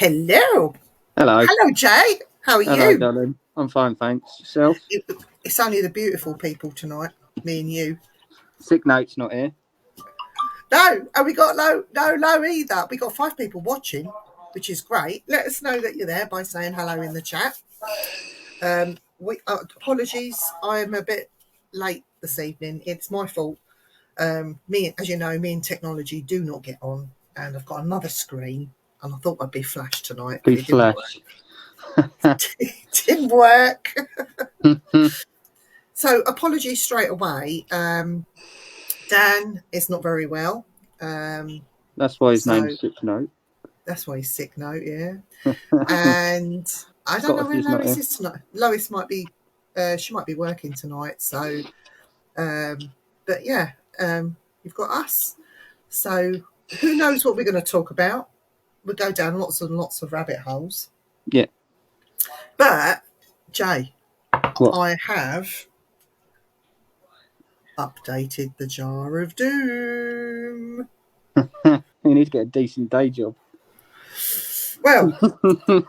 Hello. Hello. Hello, Jay. How are Hello, you? darling. I'm fine, thanks. Yourself? It's only the beautiful people tonight, me and you. Sick Note's not here. No, and we got no either. We got 5 people watching, which is great. Let us know that you're there by saying hello in the chat. Apologies, I'm a bit late this evening. It's my fault. Me, as you know, me and technology do not get on, and I've got another screen, and I thought I'd be flash tonight. Be It didn't work. flash. It didn't work. So apologies straight away. Dan is not very well. That's why his name's Sick Note. That's why he's sick note, yeah. And I don't know where Lois is tonight. Lois might be, she might be working tonight. So, but yeah, you've got us. So who knows what we're going to talk about? We'll go down lots and lots of rabbit holes. Yeah. But, Jay, What? I have updated the Jar of Doom. You need to get a decent day job. Well,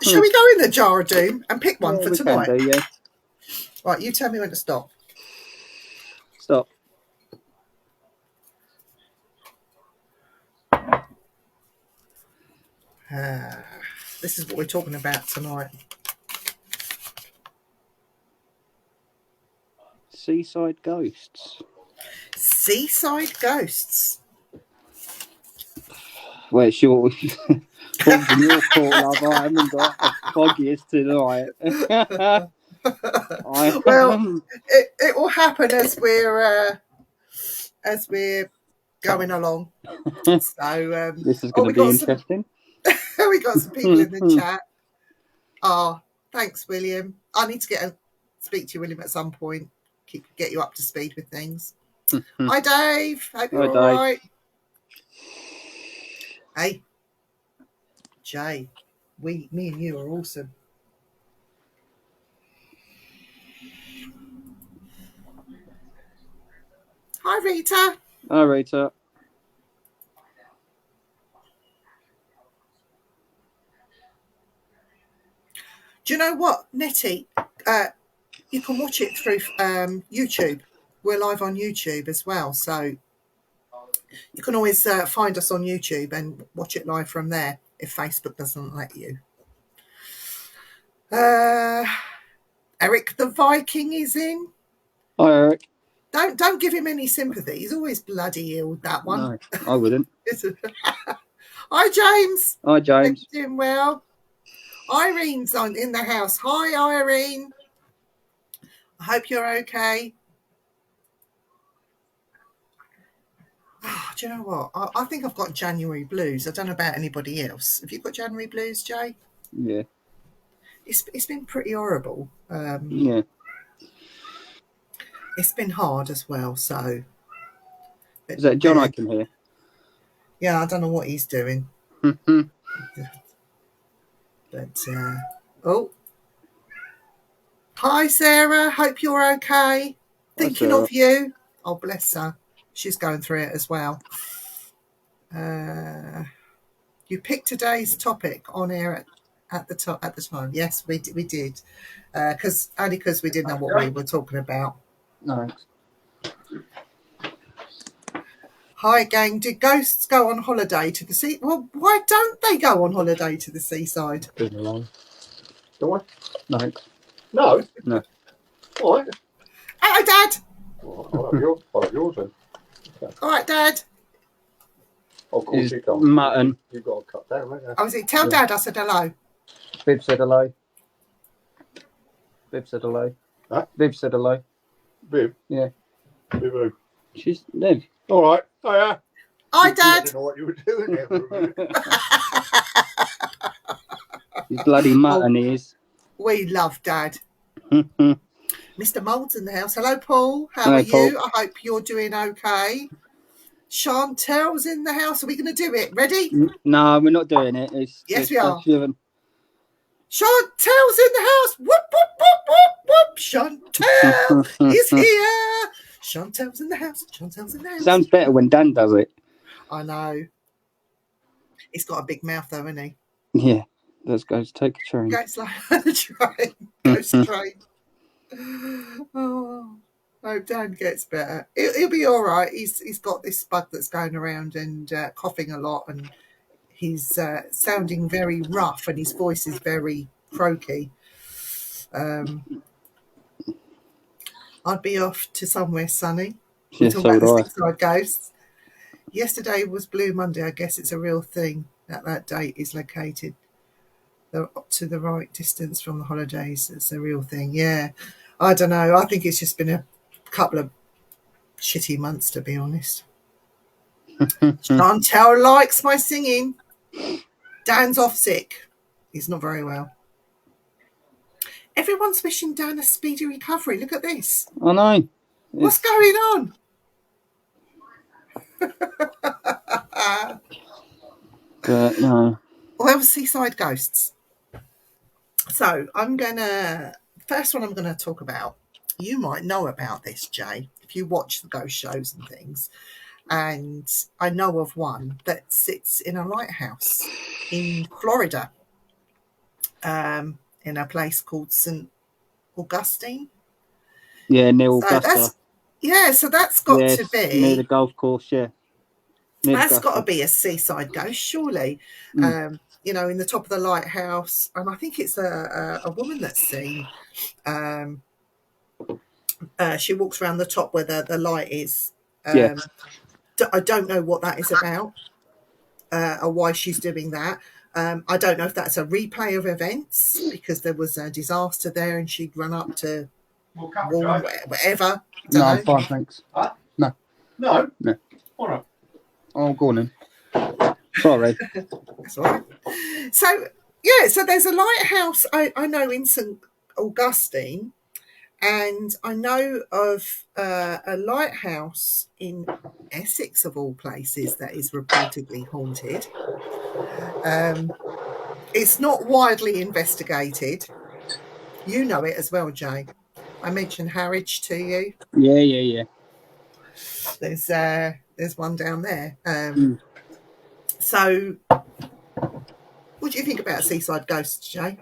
shall we go in the Jar of Doom and pick one for tonight? Can do, yeah. Right, you tell me when to stop. Stop. This is what we're talking about tonight. Seaside Ghosts. Seaside Ghosts. Well, sure. Falls in your court, love. I haven't got the foggiest tonight. Well, it will happen as we're going along. So this is going to be interesting. We got some people in the chat. Oh, thanks, William. I need to speak to you, William, at some point. Get you up to speed with things. Hi, Dave. Hope you're all right. Hey, Jay, me and you are awesome. Hi, Rita. Hi, Rita. Do you know what, Nettie? You can watch it through YouTube. We're live on YouTube as well, so you can always find us on YouTube and watch it live from there if Facebook doesn't let you. Eric the Viking is in. Hi, Eric. Don't give him any sympathy. He's always bloody ill, that one. No, I wouldn't. Hi, James. Hi, James. Doing well. Irene's in the house. Hi, Irene. I hope you're okay. Oh, do you know what? I think I've got January blues. I don't know about anybody else. Have you got January blues, Jay? Yeah. It's been pretty horrible. Yeah. It's been hard as well, so... Is that John I can hear? Yeah, I don't know what he's doing. But, oh. Hi, Sarah. Hope you're okay. Thinking of you. Oh, bless her. She's going through it as well. You picked today's topic on air at the time. Yes, we did. Because we didn't know what we were talking about. No. Hi, gang. Did ghosts go on holiday to the sea? Well, why don't they go on holiday to the seaside? Been along. Do I? No. No? No. All right. Hello, Dad. I'll have yours then. Okay. All right, Dad. Of course you can't. Mutton. You've got to cut down, haven't you? I was tell Dad I said hello. Viv said hello. Viv said hello. Huh? Viv said hello. Viv? Yeah. Viv who? She's Viv. All right. Hiya. Hi, Dad. I didn't know what you were doing there for a minute. He's bloody mutton, he is. We love Dad. Mr. Mould's in the house. Hello, Paul. How are you? Paul. I hope you're doing okay. Chantel's in the house. Are we going to do it? Ready? No, we're not doing it. Yes, we are. Chantel's in the house. Whoop, whoop, whoop, whoop, whoop. Chantel is here. Chantel's in the house. Chantel's in the house. Sounds better when Dan does it. I know. He's got a big mouth, though, hasn't he? Yeah. Let's go to take a train. Goes like a train. Goes train. Oh, I hope Dan gets better. He'll be all right. He's got this bug that's going around and coughing a lot, and he's sounding very rough, and his voice is very croaky. I'd be off to somewhere sunny. We're talking about the Seaside Ghosts. Yesterday was Blue Monday. I guess it's a real thing that date is located to the right distance from the holidays. It's a real thing. Yeah. I don't know. I think it's just been a couple of shitty months, to be honest. Chantel likes my singing. Dan's off sick. He's not very well. Everyone's wishing Dan a speedy recovery. Look at this. I know. What's going on? But no. Well, Seaside Ghosts. So first one I'm going to talk about, you might know about this, Jay, if you watch the ghost shows and things. And I know of one that sits in a lighthouse in Florida, in a place called St. Augustine. Yeah, near Augusta. So that's got to be near the golf course. Yeah, that's got to be a seaside ghost, surely. In the top of the lighthouse, and I think it's a woman that's seen. She walks around the top where the light is. I don't know what that is about, or why she's doing that. I don't know if that's a replay of events because there was a disaster there and she'd run up to warn whatever. No, I'm fine, thanks. Huh? No. No? No. All right. Oh, go on then. Sorry. That's all right. So there's a lighthouse I know in St. Augustine, and I know of a lighthouse in Essex, of all places, that is reportedly haunted. It's not widely investigated. You know it as well, Jay. I mentioned Harwich to you. Yeah. There's one down there. So, what do you think about Seaside Ghosts, Jay?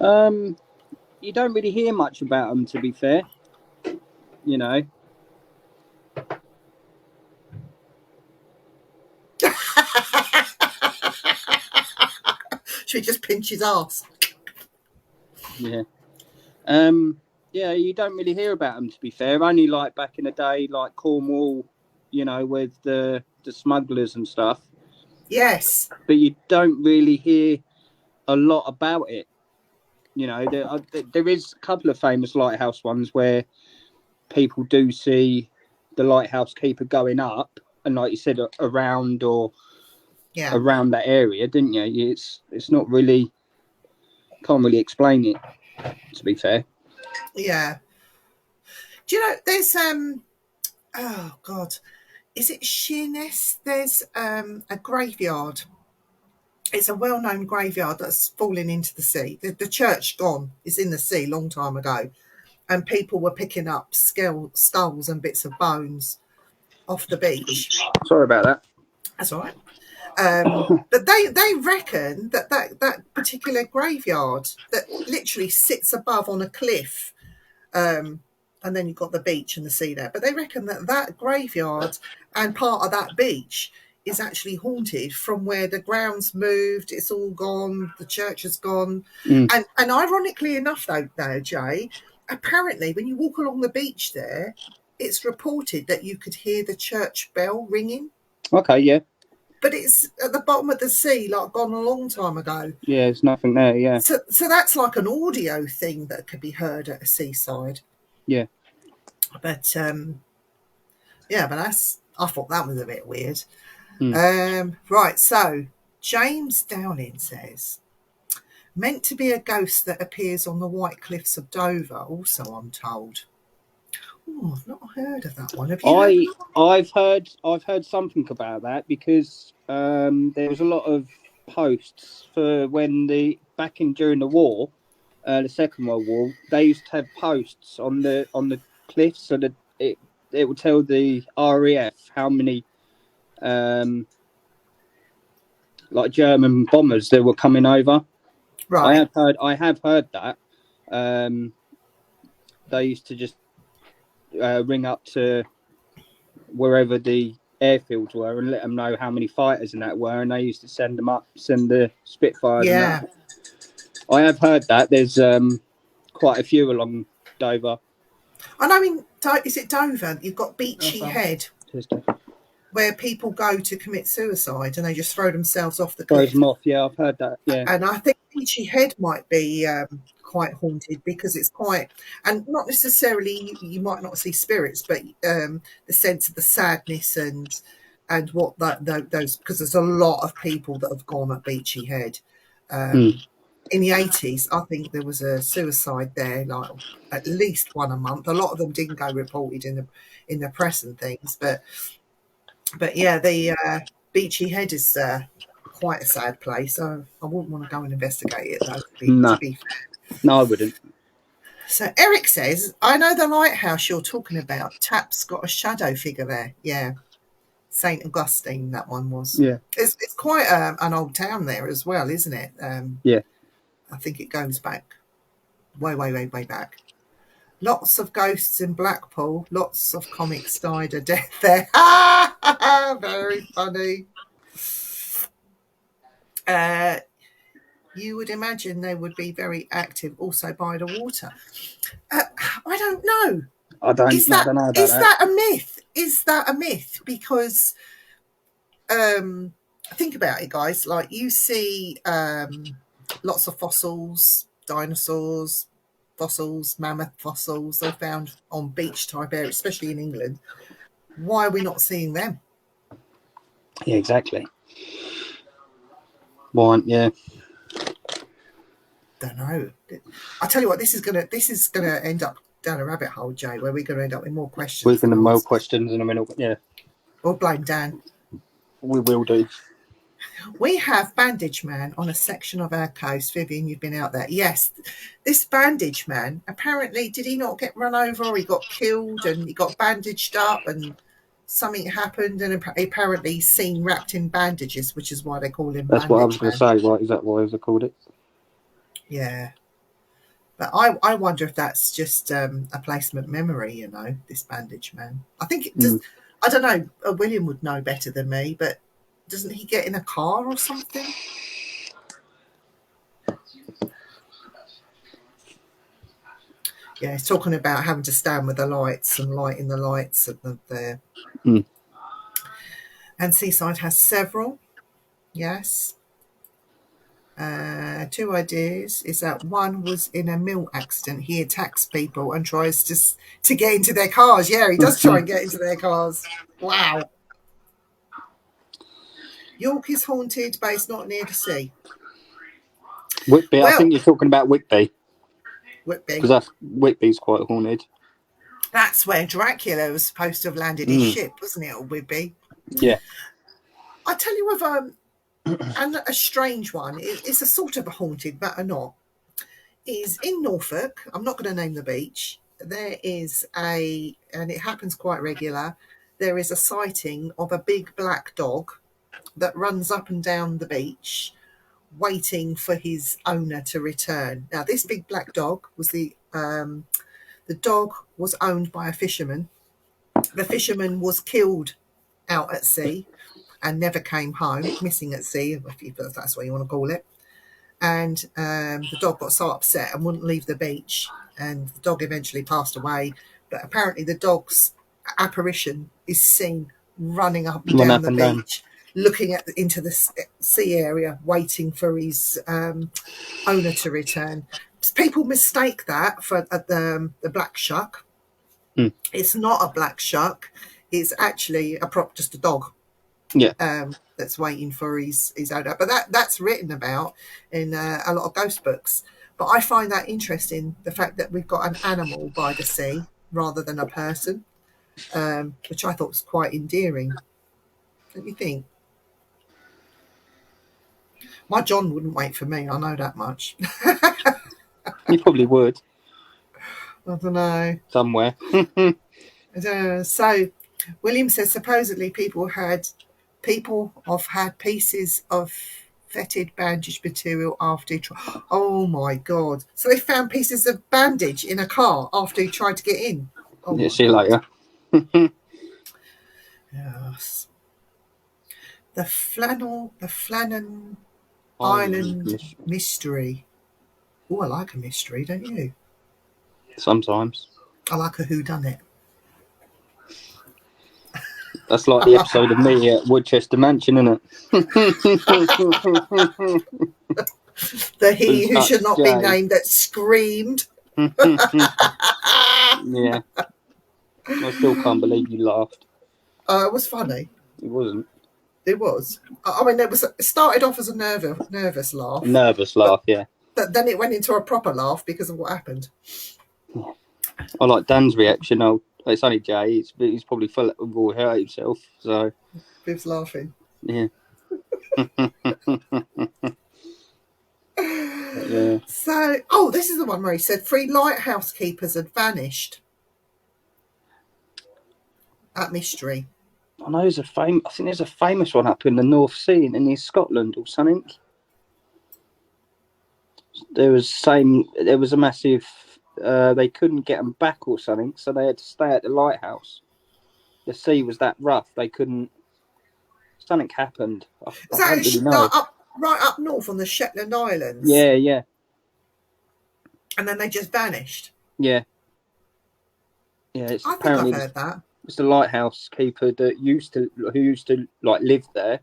You don't really hear much about them, to be fair. You know. Should we just pinch his ass? Yeah. You don't really hear about them, to be fair. Only like back in the day, like Cornwall, with the smugglers and stuff. Yes. But you don't really hear a lot about it. There is a couple of famous lighthouse ones where people do see the lighthouse keeper going up, and like you said, around that area, didn't you? It's not really, can't really explain it, to be fair. Yeah. Do you know there's oh God, is it Sheerness? There's a graveyard. It's a well-known graveyard that's fallen into the sea. The church gone. It's in the sea long time ago. And people were picking up skulls and bits of bones off the beach. Sorry about that. That's all right. But they reckon that particular graveyard that literally sits above on a cliff, and then you've got the beach and the sea there. But they reckon that graveyard and part of that beach is actually haunted from where the ground's moved. It's all gone. The church has gone. And ironically enough, though, Jay, apparently when you walk along the beach there, it's reported that you could hear the church bell ringing. Okay, yeah. But it's at the bottom of the sea, like gone a long time ago. Yeah, there's nothing there, yeah. So that's like an audio thing that could be heard at a seaside. Yeah. But, I thought that was a bit weird. Right, so James Downing says, meant to be a ghost that appears on the White Cliffs of Dover, also I'm told. Oh, I've not heard of that one. Have you? I've heard something about that because there was a lot of posts for during the war, the Second World War. They used to have posts on the cliffs so that it would tell the RAF how many like German bombers that were coming over. Right. I have heard that. They used to just ring up to wherever the airfields were and let them know how many fighters and that were, and they used to send the Spitfires. Yeah. And that. I have heard that there's quite a few along Dover. I know is it Dover? You've got Beachy Head, where people go to commit suicide and they just throw themselves off the cliff. Throws them off, yeah, I've heard that, yeah. And I think Beachy Head might be quite haunted because it's quite, and not necessarily, you might not see spirits, but the sense of the sadness and what those, because there's a lot of people that have gone at Beachy Head. In the 80s, I think there was a suicide there, like at least one a month. A lot of them didn't go reported in the press and things, but yeah, the Beachy Head is quite a sad place. So I wouldn't want to go and investigate it, though. To be fair. No, I wouldn't. So Eric says, I know the lighthouse you're talking about. Tap's got a shadow figure there. Yeah, St. Augustine, that one was. Yeah, it's quite an old town there as well, isn't it? Yeah. I think it goes back way back. Lots of ghosts in Blackpool. Lots of comics died of death there. Very funny. You would imagine they would be very active also by the water. I don't know. I don't know about that. Is that a myth? Is that a myth? Because think about it, guys. Like you see lots of fossils, dinosaurs, fossils, mammoth fossils, they're found on beach type areas, especially in England. Why are we not seeing them? Yeah, exactly. Why? Yeah. Don't know. I tell you what, this is gonna end up down a rabbit hole, Jay, where we're gonna end up with more questions. We're gonna more questions in a minute. Yeah. Or blame Dan. We will do. We have Bandage Man on a section of our coast. Vivian, you've been out there. Yes, this Bandage Man, apparently, did he not get run over or he got killed and he got bandaged up and something happened and apparently seen wrapped in bandages, which is why they call him That's Bandage what I was going Man. to say. Right, is that why they called it? Yeah. But I wonder if that's just a placement memory, you know, this Bandage Man. I think it does. I don't know. William would know better than me, but doesn't he get in a car or something? Yeah, he's talking about having to stand with the lights and lighting the lights at the And Seaside has several. Yes. 2 ideas is that one was in a mill accident. He attacks people and tries to get into their cars. Yeah, he does try and get into their cars. Wow. York is haunted, but it's not near the sea. Whitby, I think you're talking about Whitby. Whitby. Because Whitby's quite haunted. That's where Dracula was supposed to have landed his ship, wasn't it, or Whitby? Yeah. I tell you of and a strange one. It's a sort of a haunted, but not. Is in Norfolk. I'm not going to name the beach. There is and it happens quite regular. There is a sighting of a big black dog that runs up and down the beach, waiting for his owner to return. Now, this big black dog was the dog was owned by a fisherman. The fisherman was killed out at sea and never came home, missing at sea, if that's what you want to call it. And the dog got so upset and wouldn't leave the beach, and the dog eventually passed away. But apparently the dog's apparition is seen running up and down the beach, looking into the sea area, waiting for his owner to return. People mistake that for the black shuck. It's not a black shuck. It's actually just a dog. Yeah. That's waiting for his owner. But that's written about in a lot of ghost books. But I find that interesting, the fact that we've got an animal by the sea rather than a person, which I thought was quite endearing. Don't you think? My John wouldn't wait for me, I know that much. You probably would. I don't know. Somewhere. So William says supposedly people have had pieces of vetted bandage material after he tried. Oh my God. So they found pieces of bandage in a car after he tried to get in. Oh Yeah, see you later. Yes. The Flannan Island mystery. Oh, I like a mystery, don't you? Sometimes. I like a whodunit. That's like the episode of me at Woodchester Mansion, isn't it? The he who should not be Jay. named that screamed. Yeah. I still can't believe you laughed. It was funny. It wasn't. It was. I mean, it started off as a nervous laugh. A nervous laugh, yeah. But then it went into a proper laugh because of what happened. I like Dan's reaction. Oh, it's only Jay. He's probably full of all hurt himself. So. Viv's laughing. Yeah. Yeah. So, this is the one where he said 3 lighthouse keepers had vanished. That mystery. I know I think there's a famous one up in the North Sea in Scotland or something. There was a massive. They couldn't get them back or something, so they had to stay at the lighthouse. The sea was that rough; they couldn't. Something happened. I don't really know. Right up north on the Shetland Islands. Yeah. And then they just vanished. Yeah. I think I've heard that. It's the lighthouse keeper who used to like live there,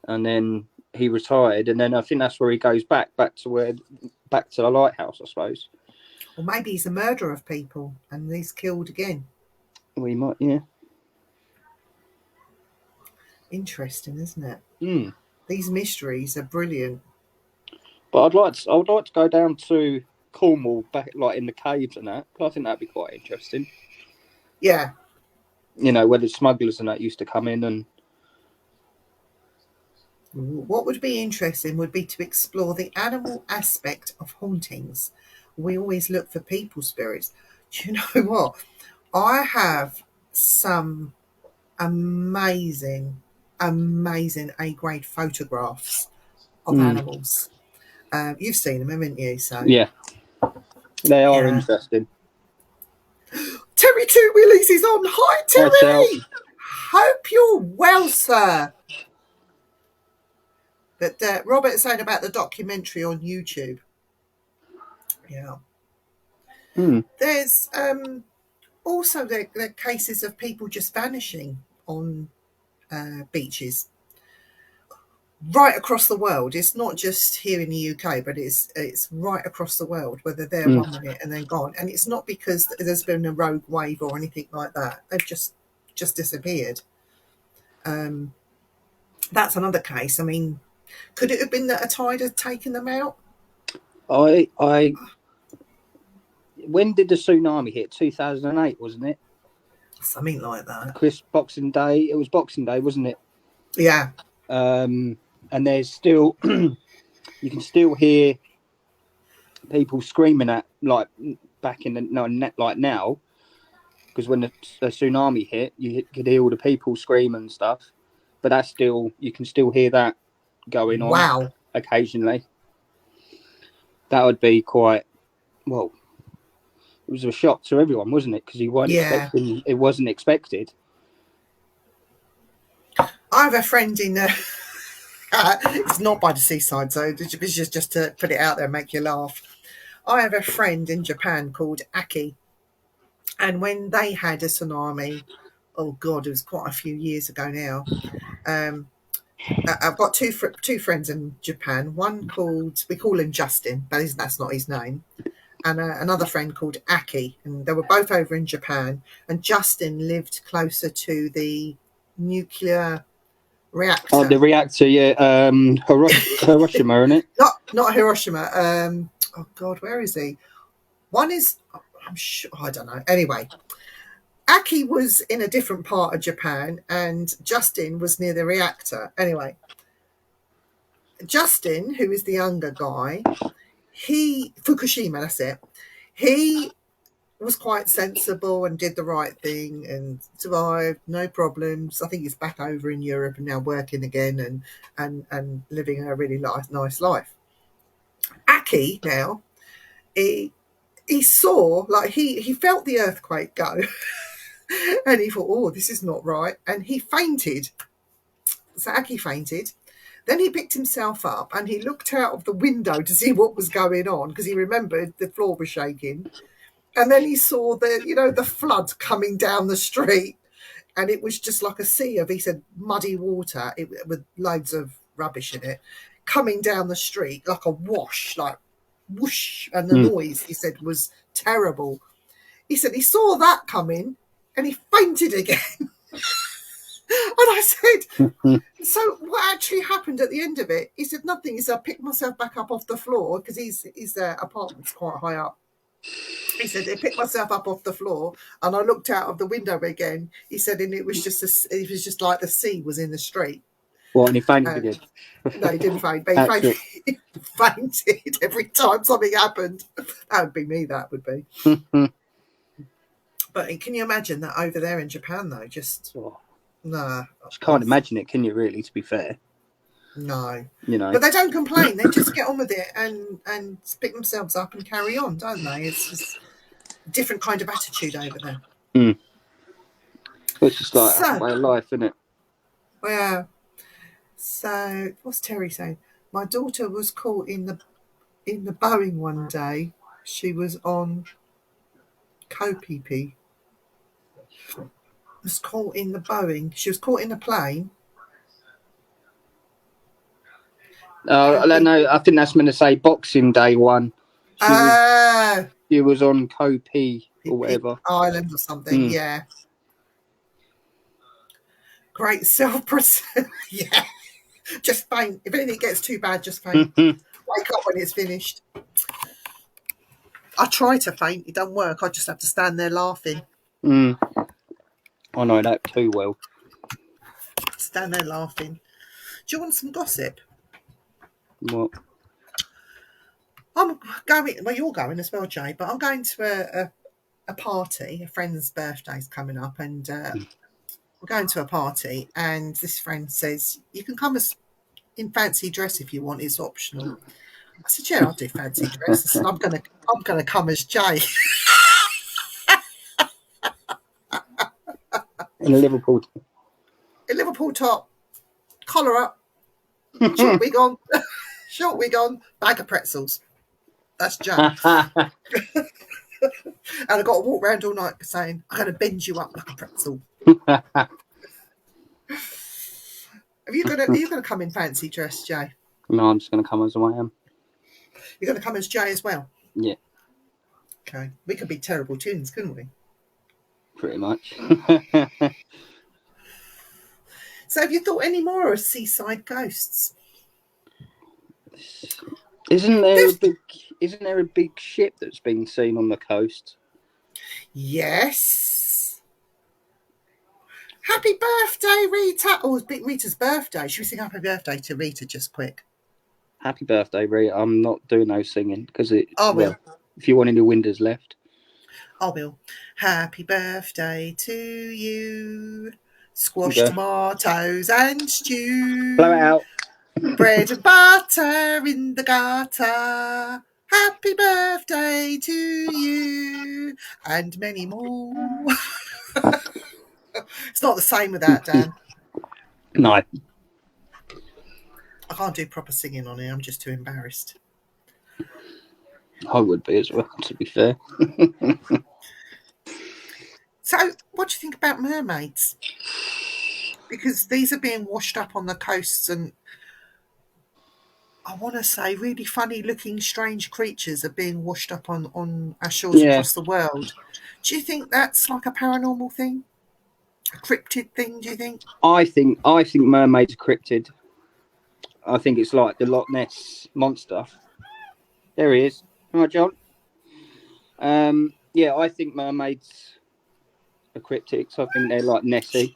and then he retired, and then I think that's where he goes back to the lighthouse, I suppose. Or maybe he's a murderer of people and he's killed again. We might, yeah. Interesting, isn't it? Mm. These mysteries are brilliant. But I would like to go down to Cornwall, back like in the caves and that. I think that'd be quite interesting. Yeah. You know, where the smugglers and that used to come in and. What would be interesting would be to explore the animal aspect of hauntings. We always look for people spirits. Do you know what? I have some amazing A-grade photographs of animals. You've seen them, haven't you? So yeah, they are interesting. Terry Two Willies is on. Hi, Terry. Hope you're well, sir. But Robert's saying about the documentary on YouTube. Yeah. There's also the cases of people just vanishing on beaches right across the world. It's not just here in the UK, but it's right across the world, whether they're 1 minute and then gone. And it's not because there's been a rogue wave or anything like that. They've just disappeared. That's another case. I mean, could it have been that a tide had taken them out? When did the tsunami hit? 2008, wasn't it? Something like that. Boxing Day. It was Boxing Day, wasn't it? Yeah. And there's still, you can still hear people screaming at like back in the like now, because when the tsunami hit, you could hear all the people scream and stuff. But that's still, you can still hear that going on. Wow. Occasionally. That would be quite, well, it was a shock to everyone, wasn't it? Because you weren't expecting, it wasn't expected. I have a friend in, it's not by the seaside, so it's just to put it out there and make you laugh. I have a friend in Japan called Aki. And when they had a tsunami, oh God, it was quite a few years ago now. I've got two friends in Japan. One called, we call him Justin, but that's not his name. And another friend called Aki. And they were both over in Japan. And Justin lived closer to the nuclear reactor. Oh, the reactor, yeah. Hiroshima, isn't it? Not Hiroshima. Oh God, where is he? One is, I'm sure, I don't know. Anyway, Aki was in a different part of Japan and Justin was near the reactor. Anyway, Justin, who is the younger guy, Fukushima, that's it. He was quite sensible and did the right thing and survived, no problems. I think he's back over in Europe and now working again and living a really nice life. Aki now, he saw, like, he felt the earthquake go and he thought, oh, this is not right, and he fainted. So Aki fainted. Then he picked himself up and he looked out of the window to see what was going on because he remembered the floor was shaking. And then he saw the flood coming down the street, and it was just like a sea of, he said, muddy water with loads of rubbish in it, coming down the street like a wash, like whoosh, and the noise, he said, was terrible. He said he saw that coming, and he fainted again. And I said, so what actually happened at the end of it? He said, nothing. He said, I picked myself back up off the floor because his apartment's quite high up. He said, I picked myself up off the floor and I looked out of the window again. He said, and it was just like the sea was in the street. What, and he fainted again? No, he didn't faint, but he fainted every time something happened. That would be me, that would be. But can you imagine that over there in Japan, though? Just, nah. I can't imagine it, can you, really, to be fair? No. You know. But they don't complain. They just get on with it and pick themselves up and carry on, don't they? It's just a different kind of attitude over there. It's just like a way of life, isn't it? Yeah. So, what's Terry saying? My daughter was caught in the Boeing one day. She was on Kopipi. Was caught in the Boeing. She was caught in a plane. I don't know. I think that's meant to say Boxing Day one. She was on Kopi or whatever. Island or something, yeah. Great self-preserve. Yeah. Just faint. If anything gets too bad, just faint. Wake up when it's finished. I try to faint. It don't work. I just have to stand there laughing. I know that too well. Stand there laughing. Do you want some gossip? What? I'm going. Well, you're going as well, Jay. But I'm going to a party. A friend's birthday's coming up, and we're going to a party. And this friend says you can come as in fancy dress if you want. It's optional. I said, yeah, I'll do fancy dress. I said, I'm gonna come as Jay. In a Liverpool top, collar up, short wig on, bag of pretzels. That's Jay. And I've got to walk around all night saying, I'm going to bend you up like a pretzel. Are you going to come in fancy dress, Jay? No, I'm just going to come as I am. You're going to come as Jay as well? Yeah. Okay. We could be terrible twins, couldn't we? Pretty much. So have you thought any more of Seaside Ghosts? Isn't there a big ship that's been seen on the coast? Yes. Happy birthday, Rita. Oh, it's Rita's birthday. Should we sing happy birthday to Rita just quick? Happy birthday, Rita. I'm not doing no singing because if you want any windows left. I will. Happy birthday to you. Squash, tomatoes and stew. Blow it out. Bread and butter in the gutter. Happy birthday to you. And many more. It's not the same with that, Dan. No. I can't do proper singing on here. I'm just too embarrassed. I would be as well, to be fair. So, what do you think about mermaids? Because these are being washed up on the coasts, and I want to say really funny looking strange creatures are being washed up on our shores across the world. Do you think that's like a paranormal thing? A cryptid thing, do you think? I think mermaids are cryptid. I think it's like the Loch Ness monster. There he is. All right, John. Yeah, I think mermaids are cryptids. I think they're like Nessie.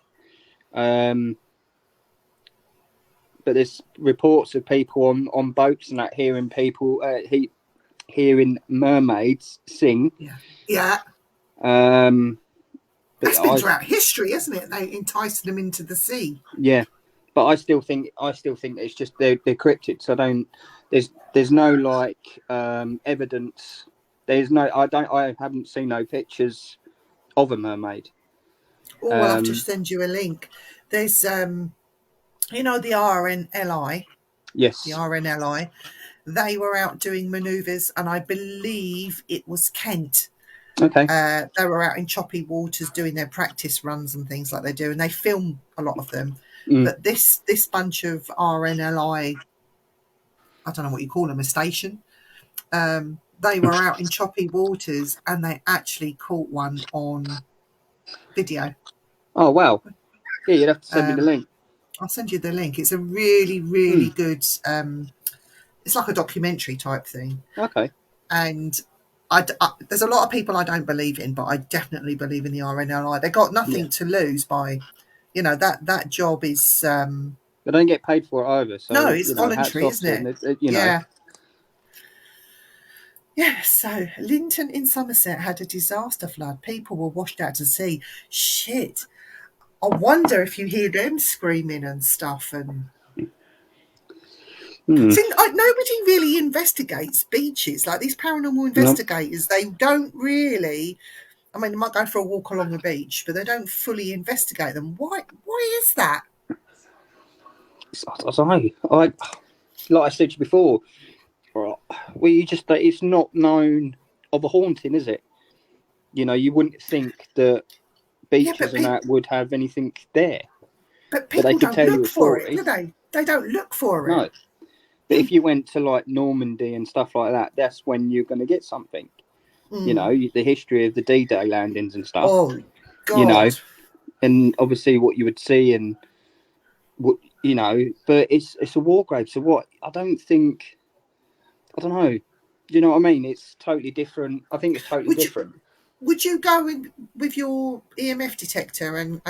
But there's reports of people on boats and that hearing people hearing mermaids sing. Yeah. But That's been throughout history, isn't it? They enticed them into the sea. Yeah, but I still think it's just they're cryptids. There's no like evidence. I haven't seen no pictures of a mermaid. Oh, I'll have to send you a link. There's the RNLI. Yes. The RNLI. They were out doing manoeuvres, and I believe it was Kent. Okay. They were out in choppy waters doing their practice runs and things like they do, and they film a lot of them. But this bunch of RNLI, I don't know what you call them, a station. They were out in choppy waters, and they actually caught one on video. Oh wow! Yeah, you'd have to send me the link. I'll send you the link. It's a really, really good. It's like a documentary type thing. Okay. And there's a lot of people I don't believe in, but I definitely believe in the RNLI. They got nothing to lose by, that job is. They don't get paid for it either. So, no, it's voluntary, isn't it? Yeah. Yeah, so Linton in Somerset had a disaster flood. People were washed out to sea. Shit. I wonder if you hear them screaming and stuff. And nobody really investigates beaches. Like these paranormal investigators, they don't really. I mean, they might go for a walk along the beach, but they don't fully investigate them. Why is that? I don't know. Like I said to you before, it's not known of a haunting, is it? You wouldn't think that beaches and that would have anything there. But people don't look for it, do they? They don't look for it. No. But if you went to like Normandy and stuff like that, that's when you're going to get something. The history of the D-Day landings and stuff. Oh, God. And obviously what you would see and what but it's a war grave. So what? I don't know. Do you know what I mean? It's totally different. I think it's totally different. Would you go with your EMF detector and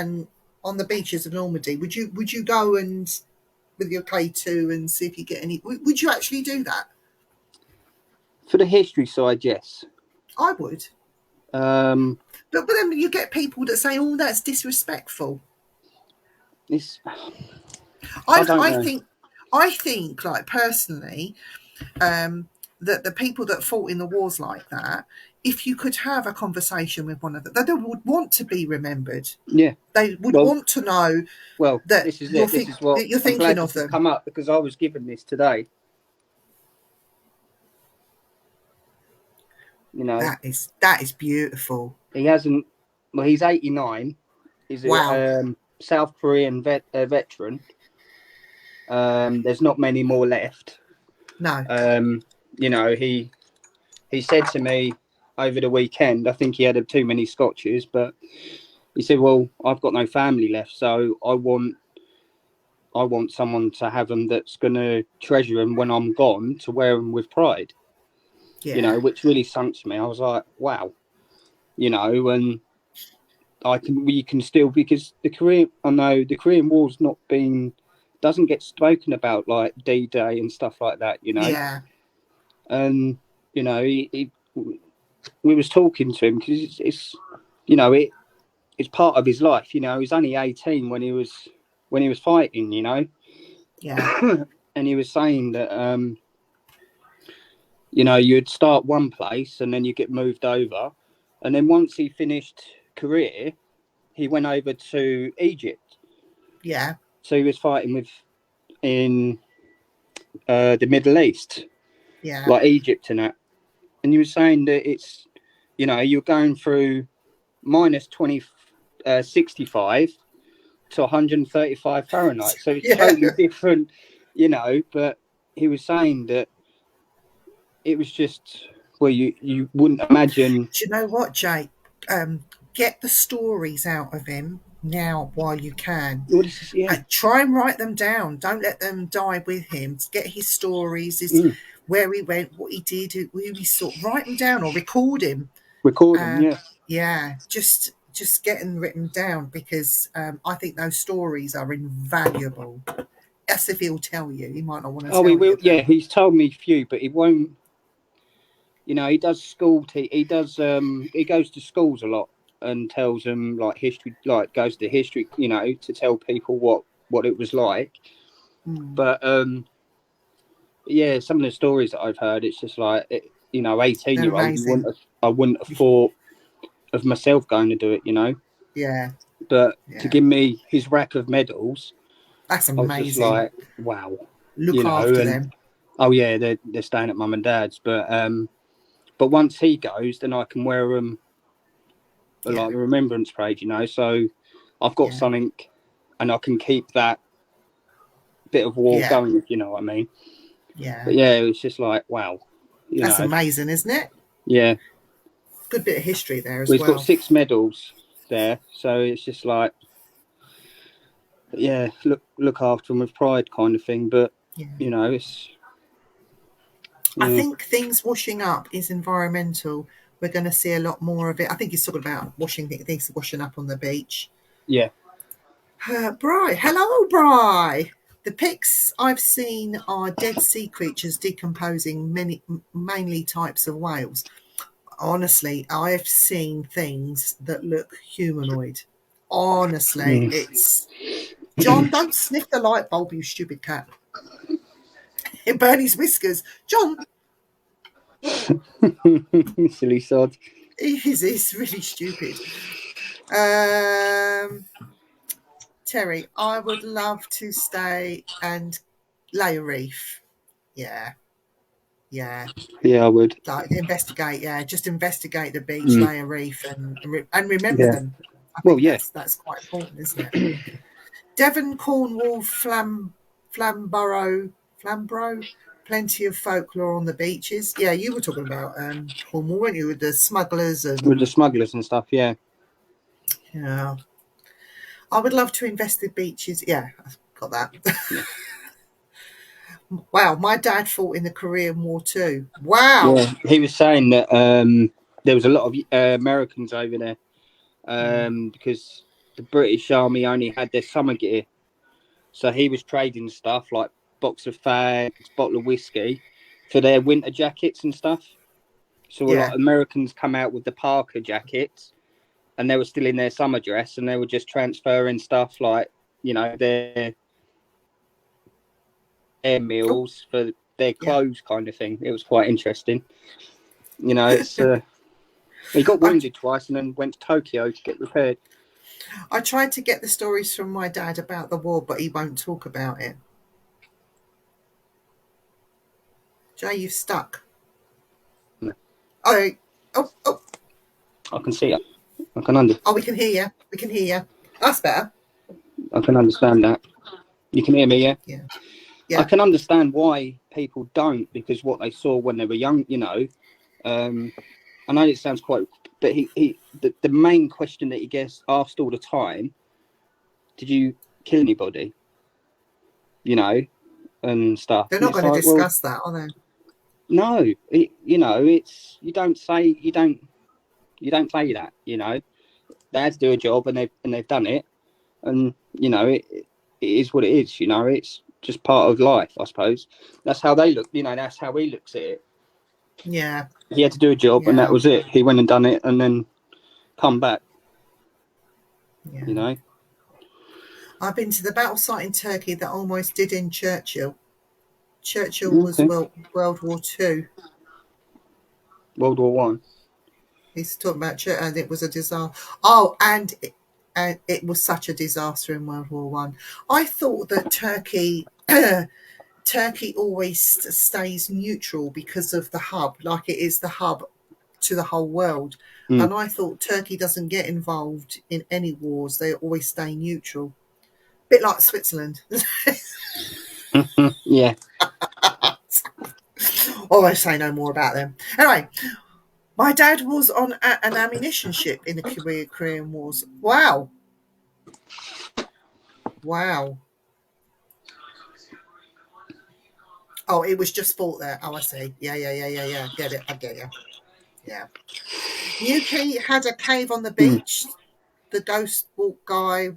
on the beaches of Normandy? Would you go and with your K2 and see if you get any? Would you actually do that? For the history side, yes. I would. But then you get people that say, "Oh, that's disrespectful." I think, like personally, that the people that fought in the wars like that, if you could have a conversation with one of them, they would want to be remembered. Yeah, they would want to know. Well, that this is it. This is what you're thinking of them. Come up because I was given this today. That is beautiful. He hasn't. Well, he's 89. He's a South Korean veteran. There's not many more left. No. He said to me over the weekend, I think he had too many scotches, but he said, "Well, I've got no family left, so I want someone to have them that's going to treasure them when I'm gone, to wear them with pride." Yeah. Which really sunk to me. I was like, wow, and we can still, because the Korean War's doesn't get spoken about like D-Day and stuff like that, Yeah. And we was talking to him because it's part of his life. He was only 18 when he was fighting. Yeah. And he was saying that you'd start one place and then you get moved over, and then once he finished career, he went over to Egypt. Yeah. So he was fighting in the Middle East. Yeah. Like Egypt and that. And you were saying that it's, you're going through minus 65 to 135 Fahrenheit. So it's totally different, but he was saying that it was just, well, you wouldn't imagine. Do you know what, Jake? Get the stories out of him now while you can. Try and write them down. Don't let them die with him. Get his stories, where he went, what he did, who he saw. Write them down or record him. Yeah. Just get them written down, because I think those stories are invaluable. As if he'll tell you. He might not want to tell you. He will. Yeah, he's told me a few, but he won't. you know, he does he does he goes to schools a lot and tells them like history, like goes to history, you know, to tell people what it was like. But yeah, some of the stories that I've heard, it's just like, you know, 18-year-old, I wouldn't have thought of myself going to do it, you know. Yeah. But to give me his rack of medals, that's amazing. I was just like, wow. Look after them. Oh yeah, they're staying at mum and dad's, but once he goes, then I can wear them like a remembrance page, you know. So I've got something, and I can keep that bit of war going, if you know what I mean. Yeah. But yeah, it was just like, wow. That's amazing, isn't it? Yeah. Good bit of history there as well. He's got 6 medals there, so it's just like, yeah, look after them with pride kind of thing. But you know, it's. I think things washing up is environmental. We're going to see a lot more of it. I think he's talking about things washing up on the beach. Yeah. Bri, hello, Bri. The pics I've seen are Dead Sea creatures decomposing, mainly types of whales. Honestly, I've seen things that look humanoid. Honestly, it's... John, don't sniff the light bulb, you stupid cat. It burn his whiskers. John. Silly sod. He's really stupid. Terry, I would love to stay and lay a reef. Yeah. Yeah. Yeah, I would. Like investigate, just investigate the beach, lay a reef and remember them. I think that's quite important, isn't it? Devon, Cornwall, Flamborough, plenty of folklore on the beaches. Yeah, you were talking about Cornwall, weren't you, with the smugglers and stuff, yeah. Yeah. I would love to invest in beaches. Yeah, I've got that. Wow, my dad fought in the Korean War too. Wow. Yeah, he was saying that there was a lot of Americans over there because the British Army only had their summer gear. So he was trading stuff like box of fags, bottle of whiskey for their winter jackets and stuff. So a lot of Americans come out with the Parker jackets and they were still in their summer dress and they were just transferring stuff like, you know, their meals for their clothes kind of thing. It was quite interesting. You know, it's he got wounded twice and then went to Tokyo to get repaired. I tried to get the stories from my dad about the war, but he won't talk about it. Jay, you've stuck. No. Oh. I can see it. I can understand. Oh, we can hear you. We can hear you. That's better. I can understand that. You can hear me, yeah? Yeah. I can understand why people don't, because what they saw when they were young, you know. I know it sounds quite, but the main question that he gets asked all the time, did you kill anybody? You know, and stuff. They're not going to discuss that, are they? No, you know, it's you don't say that. You know, they had to do a job and they've done it, and you know it is what it is. You know, it's just part of life, I suppose. That's how they look. You know, that's how he looks at it. Yeah. He had to do a job and that was it. He went and done it and then come back. Yeah. You know. I've been to the battle site in Turkey that almost did in Churchill. Churchill was World War II. World War One. He's talking about Churchill, and it was a disaster. Oh, and it was such a disaster in World War One. I thought that Turkey always stays neutral because of the hub, like it is the hub to the whole world. And I thought Turkey doesn't get involved in any wars; they always stay neutral. Bit like Switzerland. Yeah. Oh, I say no more about them. Anyway, my dad was on an ammunition ship in the Korean Wars. Wow. Oh, it was just fought there. Oh, I see. Yeah. Get it. I get you. Yeah. Yuki had a cave on the beach. The ghost walk guy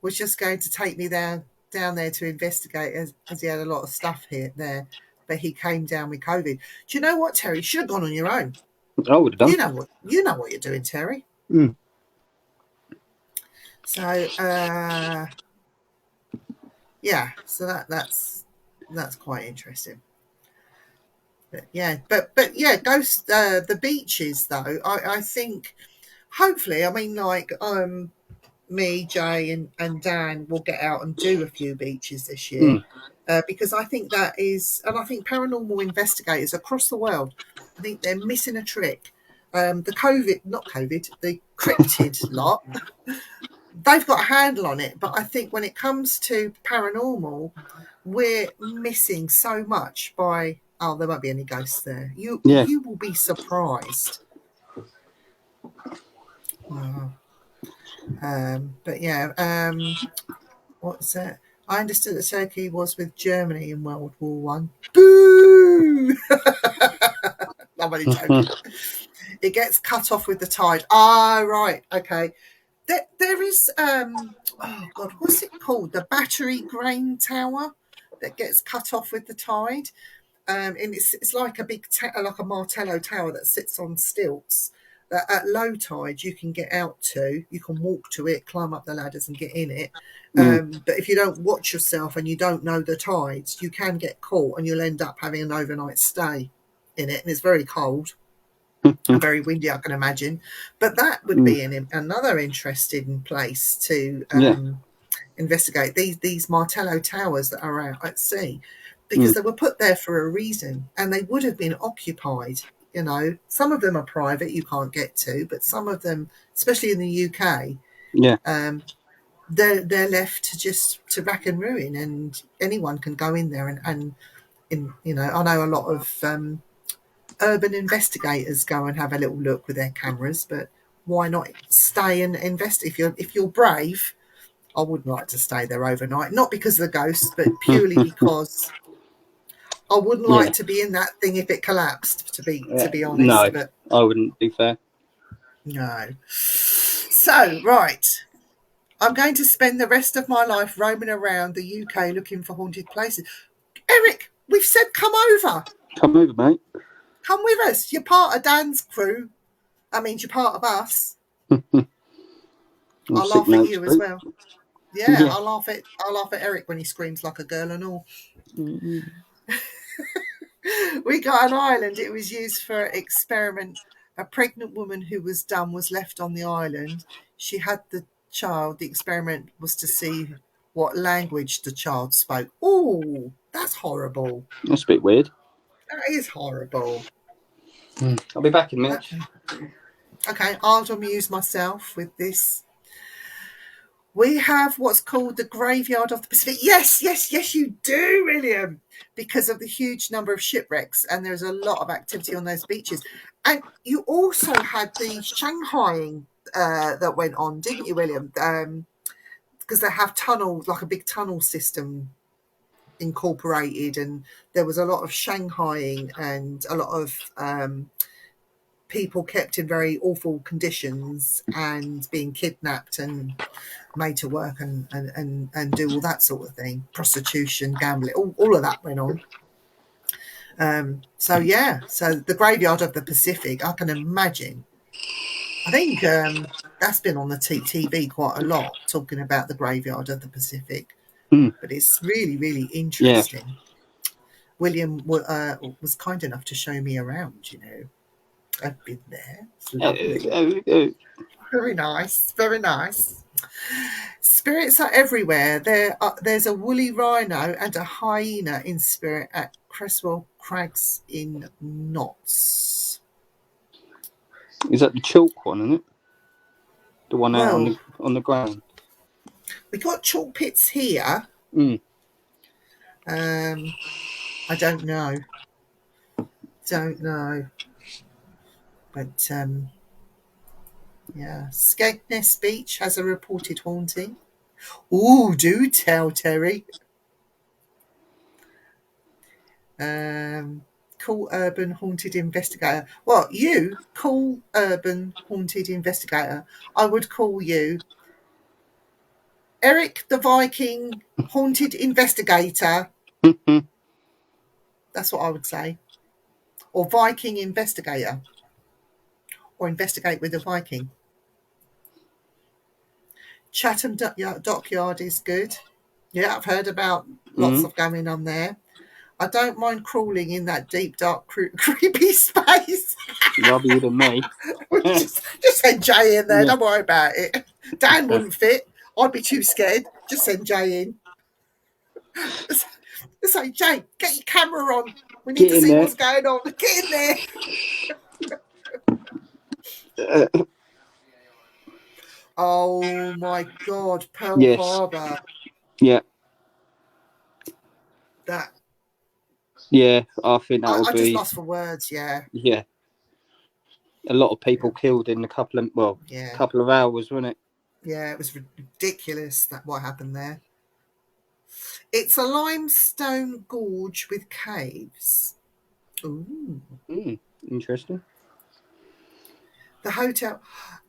was just going to take me down there to investigate as he had a lot of stuff here there. but he came down with COVID. Do you know what, Terry? You should have gone on your own. I would have done. You know what you're doing, Terry. Mm. So yeah, so that's quite interesting. But yeah, ghost the beaches though. I think hopefully, I mean, like me, Jay, and Dan will get out and do a few beaches this year. Because I think that is, and I think paranormal investigators across the world, I think they're missing a trick. The cryptid lot, they've got a handle on it. But I think when it comes to paranormal, we're missing so much by, there won't be any ghosts there. You will be surprised. Wow. But yeah, what's that? I understood that Turkey was with Germany in World War One. Boo! I'm only joking. It gets cut off with the tide. Right, okay. There is oh God, what's it called? The Battery Grain Tower that gets cut off with the tide. And it's like a big like a Martello tower that sits on stilts. That at low tide you can get out to, you can walk to it, climb up the ladders and get in it. But if you don't watch yourself and you don't know the tides, you can get caught and you'll end up having an overnight stay in it. And it's very cold and very windy, I can imagine. But that would be another interesting place to investigate these Martello towers that are out at sea, because they were put there for a reason and they would have been occupied. You know, some of them are private, you can't get to, but some of them, especially in the UK, they're left to rack and ruin, and anyone can go in there and you know, I know a lot of urban investigators go and have a little look with their cameras, but why not stay and invest? If you're brave, I wouldn't like to stay there overnight, not because of the ghosts, but purely because I wouldn't like to be in that thing if it collapsed, to be honest. No, but I wouldn't be fair. No. So, right. I'm going to spend the rest of my life roaming around the UK looking for haunted places. Eric, we've said come over. Come over, mate. Come with us. You're part of Dan's crew. That means you're part of us. I'll laugh at you as well. Yeah, I'll laugh at Eric when he screams like a girl and all. We got an island. It was used for an experiment. A pregnant woman who was dumb was left on the island. She had the child. The experiment was to see what language the child spoke. Oh, that's horrible. That's a bit weird. That is horrible. I'll be back in a minute. Okay, I'll amuse myself with this. We have what's called the Graveyard of the Pacific. Yes, you do, William, because of the huge number of shipwrecks, and there's a lot of activity on those beaches. And you also had the Shanghaiing that went on, didn't you, William? Because they have tunnels, like a big tunnel system incorporated, and there was a lot of Shanghaiing and a lot of people kept in very awful conditions and being kidnapped and made to work and do all that sort of thing, prostitution, gambling, all of that went on. So the Graveyard of the Pacific, I can imagine. I think that's been on the TV quite a lot, talking about the Graveyard of the Pacific. But it's really, really interesting. Yeah. William was kind enough to show me around, you know. I've been there. It's lovely. Very nice, very nice. Spirits are everywhere. There's a woolly rhino and a hyena in spirit at Cresswell Crags in Notts. Is that the chalk one, isn't it? The one out on the ground. We got chalk pits here. I don't know. But Skegness Beach has a reported haunting. Ooh, do tell, Terry. Cool urban haunted investigator. Well, you cool urban haunted investigator. I would call you Eric the Viking haunted investigator. That's what I would say. Or Viking investigator. Or investigate with a Viking. Chatham Dockyard is good. Yeah, I've heard about lots of going on there. I don't mind crawling in that deep, dark, creepy space. Rather you than me. just send Jay in there. Don't worry about it. Dan wouldn't fit. I'd be too scared. Just send Jay in. Say, Jay, get your camera on. We need to see what's going on. Get in there. Oh my God, Pearl Harbor. Yeah. That. Yeah, I think that would be. I just lost for words. Yeah. Yeah. A lot of people killed in a couple of hours, wasn't it? Yeah, it was ridiculous what happened there. It's a limestone gorge with caves. Ooh. Interesting. The hotel.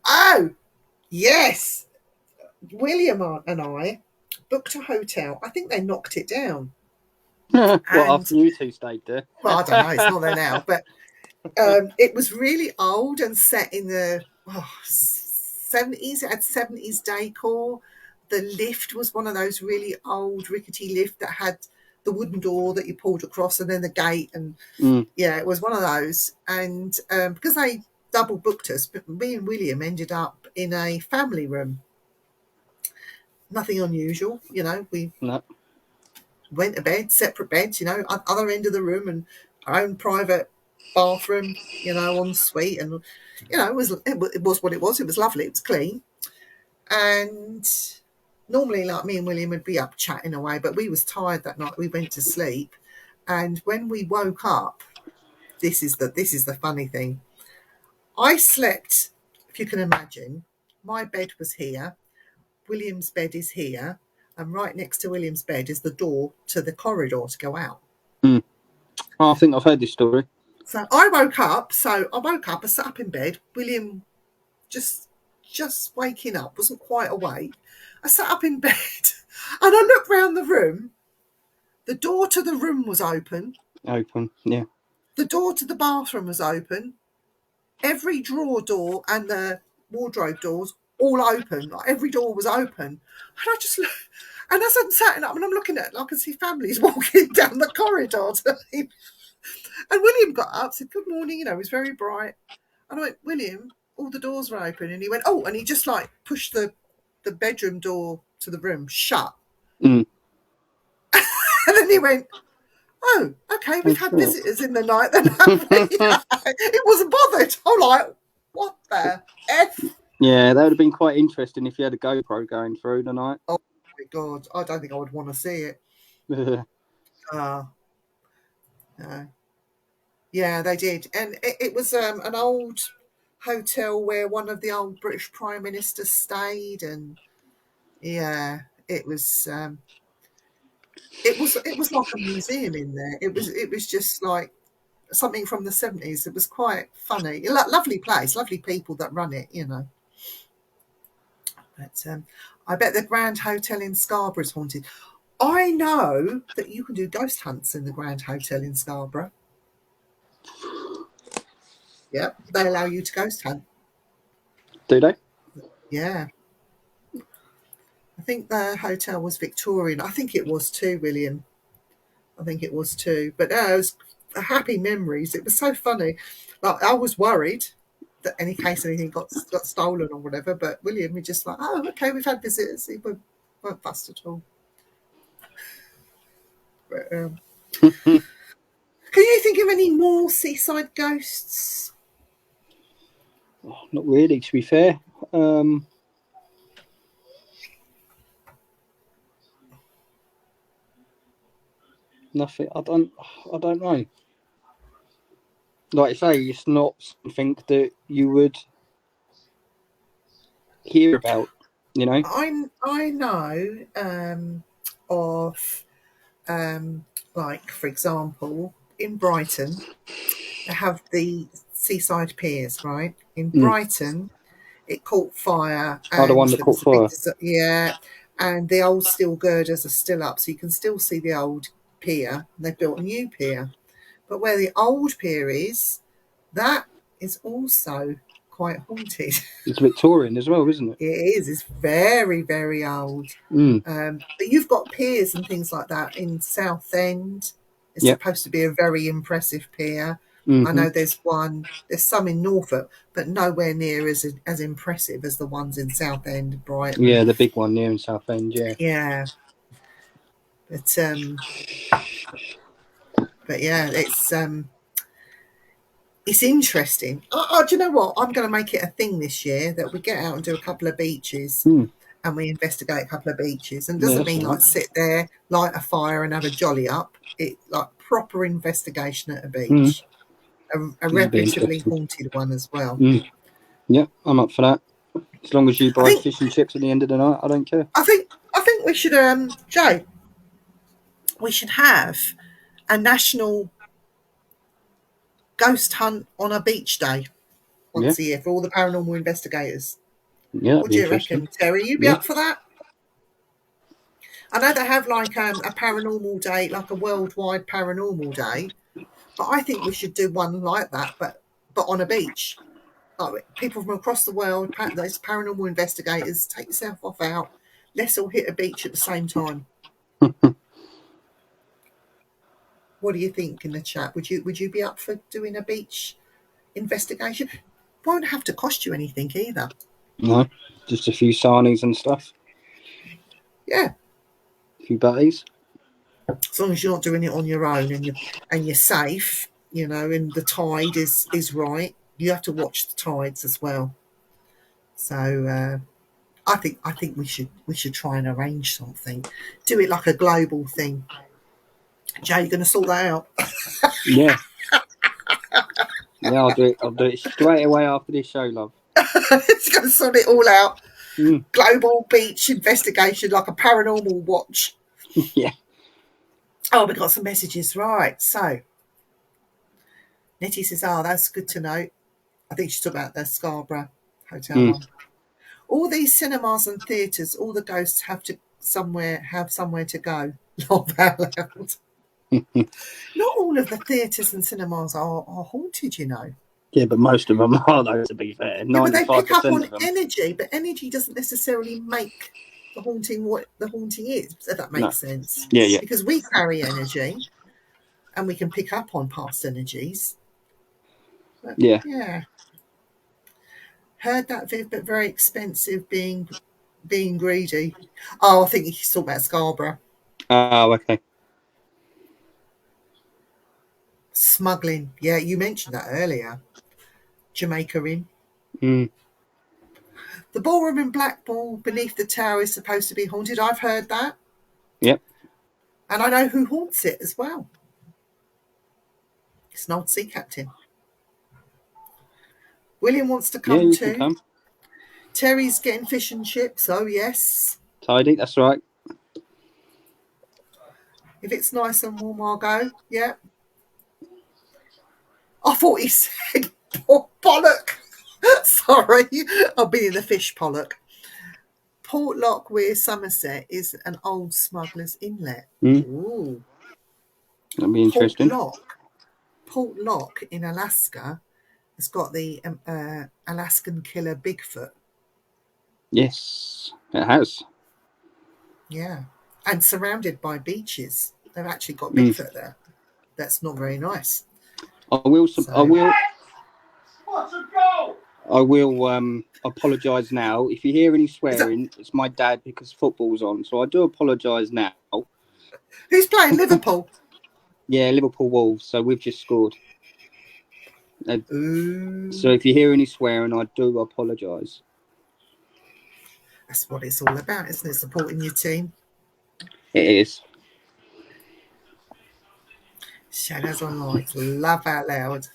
Oh, yes. William and I booked a hotel. I think they knocked it down. After you two stayed there? Well, I don't know. It's not there now. But it was really old and set in the 70s. It had 70s decor. The lift was one of those really old rickety lift that had the wooden door that you pulled across and then the gate. And yeah, it was one of those. And because they double booked us, but me and William ended up in a family room. Nothing unusual, we went to bed, separate beds, other end of the room and our own private bathroom, en suite. And, it was what it was. It was lovely. It was clean. And normally, like, me and William would be up chatting away, but we was tired that night. We went to sleep. And when we woke up, this is the funny thing. I slept, if you can imagine, my bed was here. William's bed is here, and right next to William's bed is the door to the corridor to go out. Oh, I think I've heard this story. So I woke up, I sat up in bed. William just waking up, wasn't quite awake. I sat up in bed and I looked round the room. The door to the room was open. Open, yeah. The door to the bathroom was open. Every drawer door and the wardrobe doors all open. Like, every door was open. And I just looked, and as I'm sitting up and I'm looking at it, I can see families walking down the corridor to leave. And William got up, said, "Good morning," it was very bright. And I went, "William, all the doors were open." And he went, "Oh," and he just like pushed the bedroom door to the room shut. And then he went, "Oh, okay, we've had visitors in the night then, haven't we?" It wasn't bothered. I'm like, what the F? Yeah, that would have been quite interesting if you had a GoPro going through the night. Oh my God, I don't think I would want to see it. No. Yeah, they did. And it was an old hotel where one of the old British Prime Ministers stayed, and yeah, it was like a museum in there. It was just like something from the 70s. It was quite funny. Lovely place, lovely people that run it, But I bet the Grand Hotel in Scarborough is haunted. I know that you can do ghost hunts in the Grand Hotel in Scarborough. Yep, they allow you to ghost hunt. Do they? Yeah. I think the hotel was Victorian. I think it was too, William. I think it was too. But it was happy memories. It was so funny. Like, I was worried that in case anything got stolen or whatever. But William was just like, "Oh, okay, we've had visitors. He weren't fussed at all." But, can you think of any more seaside ghosts? Oh, not really, to be fair. Nothing. I don't know. Like I say, it's not something that you would hear about, I know of like, for example, in Brighton, they have the seaside piers, right? In Brighton, it caught fire. The one that caught fire. Yeah, and the old steel girders are still up, so you can still see the old pier. They built a new pier. But where the old pier is, that is also quite haunted. It's Victorian as well, isn't it? It is. It's very, very old. Mm. But you've got piers and things like that in Southend. It's Yep. supposed to be a very impressive pier. Mm-hmm. I know there's some in Norfolk, but nowhere near as impressive as the ones in Southend, Brighton. Yeah, the big one near in Southend, yeah. Yeah. But yeah, it's interesting. Do you know what? I'm going to make it a thing this year that we get out and do a couple of beaches and we investigate a couple of beaches. And it doesn't mean like sit there, light a fire and have a jolly up. It like proper investigation at a beach, a reputably haunted one as well. Yeah, I'm up for that. As long as you buy fish and chips at the end of the night, I don't care. I think we should, Joe. We should have a national ghost hunt on a beach day once a year for all the paranormal investigators. Yeah, what do you reckon, Terry? You'd be up for that? I know they have like a paranormal day, like a worldwide paranormal day, but I think we should do one like that, but on a beach. Like people from across the world, those paranormal investigators, take yourself off out. Let's all hit a beach at the same time. What do you think in the chat? Would you be up for doing a beach investigation? Won't have to cost you anything either. No, just a few sarnies and stuff. Yeah. A few buddies. As long as you're not doing it on your own and you're safe, you know, and the tide is right. You have to watch the tides as well. So I think we should try and arrange something. Do it like a global thing. Jay, you going to sort that out? Yeah. Yeah, I'll do it straight away after this show, love. It's going to sort it all out. Global beach investigation, like a paranormal watch. Yeah. Oh, we got some messages. Right. So, Nettie says, that's good to know. I think she's talking about the Scarborough Hotel one. All these cinemas and theatres, all the ghosts have somewhere to go. Not allowed. Not all of the theatres and cinemas are haunted, you know. Yeah, but most of them are, though, to be fair. Yeah, but they pick up on energy, but energy doesn't necessarily make the haunting what the haunting is, if that makes sense. Yeah. Because we carry energy and we can pick up on past energies. But, yeah. Heard that, Viv, but very expensive being greedy. Oh, I think he's talking about Scarborough. Oh, okay. Smuggling. Yeah, you mentioned that earlier. Jamaica Inn. The ballroom in Blackpool beneath the tower is supposed to be haunted. I've heard that. Yep. And I know who haunts it as well. It's an old sea captain. William wants to come too. Can come. Terry's getting fish and chips. Oh, yes. Tidy, that's right. If it's nice and warm, I'll go. Yeah. I thought he said pollock. Sorry, I'll be in the fish pollock. Portlock, where Somerset is an old smuggler's inlet. Ooh. That'll be interesting. Portlock in Alaska has got the Alaskan killer Bigfoot. Yes, it has. Yeah, and surrounded by beaches. They've actually got Bigfoot there. That's not very nice. I will apologise now. If you hear any swearing, it's my dad because football's on. So I do apologise now. Who's playing Liverpool? Yeah, Liverpool Wolves. So we've just scored. So if you hear any swearing, I do apologise. That's what it's all about, isn't it? Supporting your team. It is. Shadows on Lights. Laugh out loud.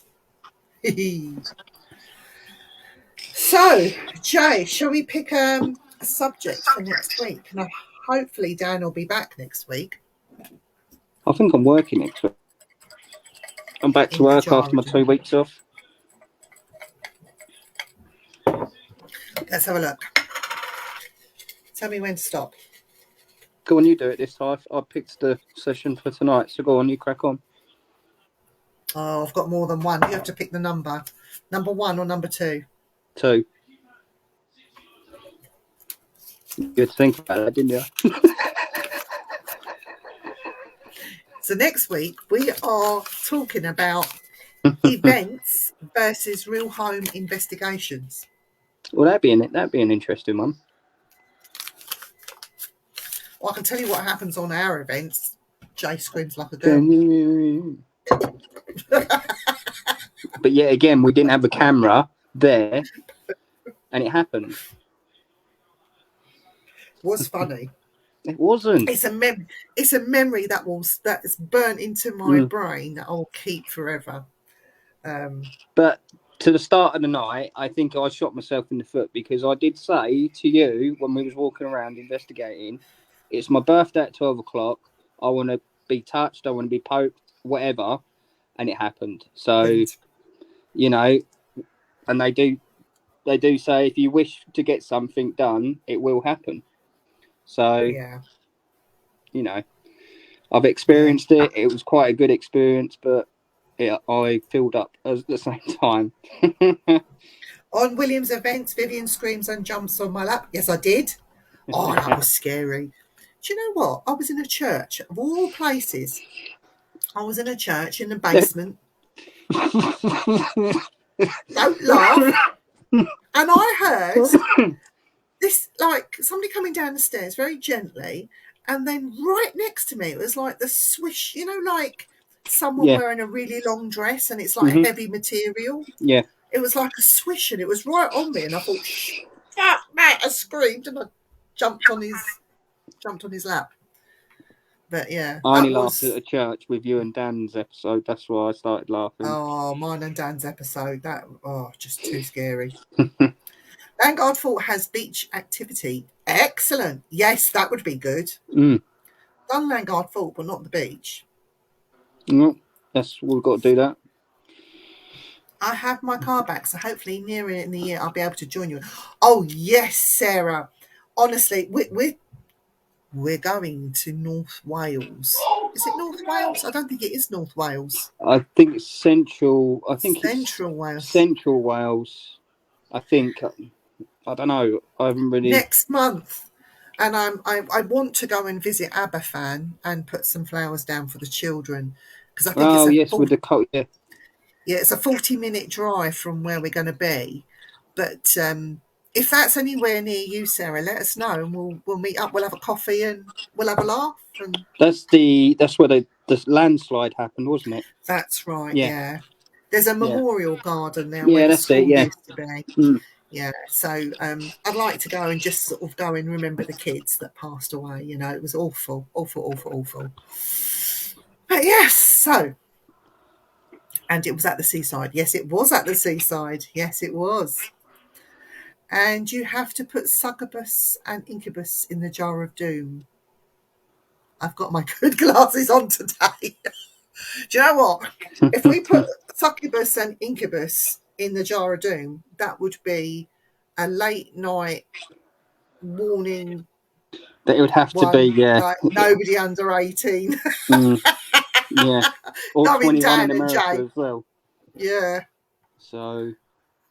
So, Jay, shall we pick a subject for next week? And hopefully Dan will be back next week. I think I'm working next week. I'm back to work after my 2 weeks off. Let's have a look. Tell me when to stop. Go on, you do it this time. I picked the session for tonight, so go on, you crack on. Oh, I've got more than one. You have to pick the number. Number 1 or number 2? 2. You had to think about that, didn't you? So next week we are talking about events versus real home investigations. Well, that'd be an interesting one. Well, I can tell you what happens on our events. Jay screams like a girl. But yet again, we didn't have a camera there, and it happened. Was funny. It wasn't. It's a memory that's burnt into my brain that I'll keep forever. But to the start of the night, I think I shot myself in the foot, because I did say to you when we was walking around investigating, it's my birthday at 12 o'clock. I want to be touched. I want to be poked, whatever. And it happened. So, you know, and they do say if you wish to get something done, it will happen. So, yeah, you know, I've experienced it. It was quite a good experience, but I filled up at the same time. On William's events, Vivian screams and jumps on my lap. Yes, I did. Oh, that was scary. Do you know what? I was in a church, of all places. I was in a church in the basement. Don't laugh. And I heard this, like, somebody coming down the stairs very gently, and then right next to me, it was like the swish, you know, like someone wearing a really long dress, and it's like heavy material. Yeah. It was like a swish, and it was right on me, and I thought, fuck, mate, I screamed, and I jumped on his lap. But yeah, I only laughed at a church with you and Dan's episode. That's why I started laughing. Oh, mine and Dan's episode. Just too scary. Vanguard Fort has beach activity. Excellent. Yes, that would be good. Done Vanguard Fort, but not the beach. No, we've got to do that. I have my car back, so hopefully nearer in the year I'll be able to join you. Oh yes, Sarah. Honestly, we're going to North Wales. Is it North Wales? I don't think it is North Wales. I think it's Central. I think Central it's Wales. Central Wales. I think. I don't know. I haven't really. Next month, and I want to go and visit Aberfan and put some flowers down for the children, because I think with the coat. Yeah. Yeah, it's a 40-minute drive from where we're going to be, but if that's anywhere near you, Sarah, let us know, and we'll meet up. We'll have a coffee and we'll have a laugh. And that's where the landslide happened, wasn't it? That's right. Yeah. There's a memorial garden there. Yeah, where that's the school it. Yeah. Used to be. Yeah. So I'd like to go and just sort of go and remember the kids that passed away. You know, it was awful. But yes, so. And it was at the seaside. Yes, it was at the seaside. Yes, it was. And you have to put succubus and incubus in the jar of doom. I've got my good glasses on today. Do you know what? If we put succubus and incubus in the jar of doom, that would be a late night warning. That it would have to be, yeah. Like nobody under 18. Yeah. Or Going 21 down in and America Jay. as well. Yeah. So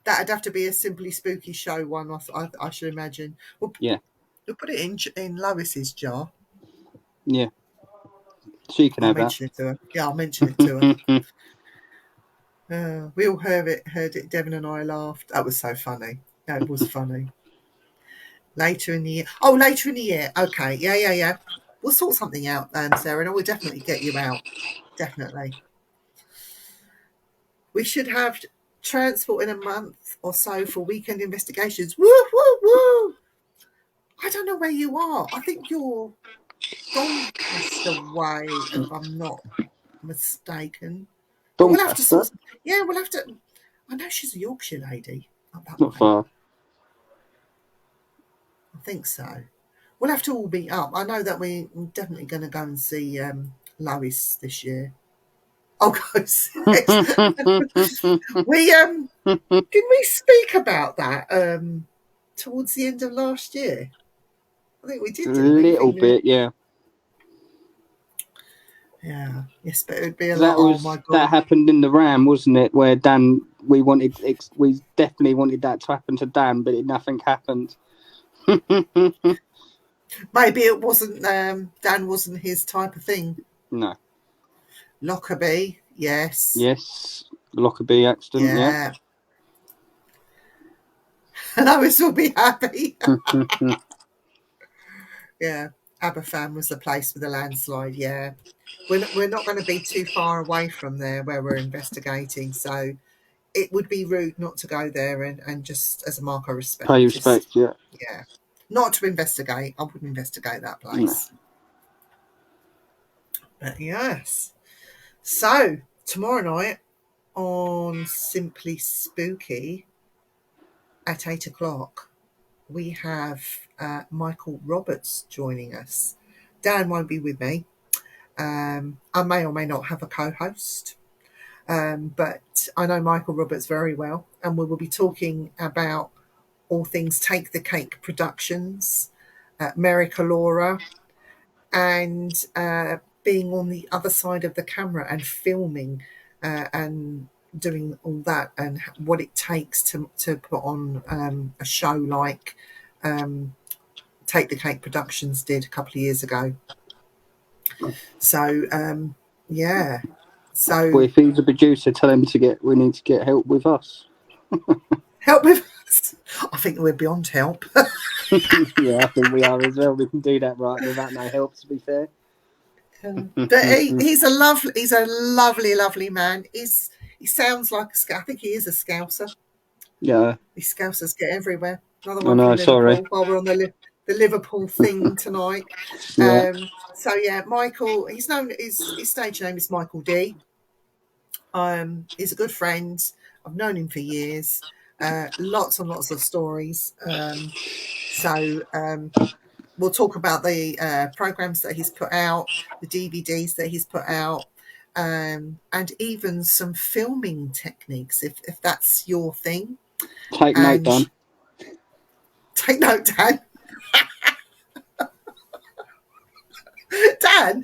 that'd have to be a Simply Spooky Show one, I should imagine. We'll put it in Lois's jar. Yeah. She can have that. Yeah, I'll mention it to her. We all heard it. Devon and I laughed. That was so funny. That was funny. Later in the year. Oh, later in the year. Okay. Yeah. We'll sort something out, Sarah, and we'll definitely get you out. Definitely. We should have transport in a month or so for weekend investigations. Woo, woo, woo. I don't know where you are. I think you're Doncaster way, if I'm not mistaken. But we'll have to sort. Yeah, we'll have to. I know she's a Yorkshire lady. Not far. I think so. We'll have to all meet up. I know that we're definitely going to go and see Lois this year. I'll go see it. Did we speak about that towards the end of last year? I think we did. A little bit, yeah. Yeah. Yes, but it would be a That lot. was Oh my that God. happened in the Ram, wasn't it? Where Dan, we definitely wanted that to happen to Dan, but nothing happened. Maybe it wasn't, Dan wasn't his type of thing. No. Lockerbie, yes. Yes. Lockerbie accident, yeah. Lois will be happy. Yeah. Aberfan was the place with the landslide, yeah. We're not going to be too far away from there where we're investigating, so it would be rude not to go there and just as a mark of respect. Pay respect, yeah. Yeah. Not to investigate. I wouldn't investigate that place. No. But yes. So, tomorrow night on Simply Spooky at 8:00, we have Michael Roberts joining us. Dan won't be with me. I may or may not have a co-host. But I know Michael Roberts very well, and we will be talking about all things Take the Cake Productions, Merica Laura, and being on the other side of the camera and filming and doing all that, and what it takes to put on a show like Take the Cake Productions did a couple of years ago. So, yeah. So, well, if he's a producer, tell him we need to get help with us. Help with us? I think we're beyond help. Yeah, I think we are as well. We can do that right without no help, to be fair. But he's a lovely man. He sounds like I think he is a Scouser. Yeah. These Scousers get everywhere. Another one from Liverpool, sorry. While we're on the Liverpool thing tonight. Yeah. So yeah, Michael. His stage name is Michael D. He's a good friend. I've known him for years. Lots and lots of stories. We'll talk about the programs that he's put out, the DVDs that he's put out, and even some filming techniques, if that's your thing. Take note, Dan. Take note, Dan. Dan.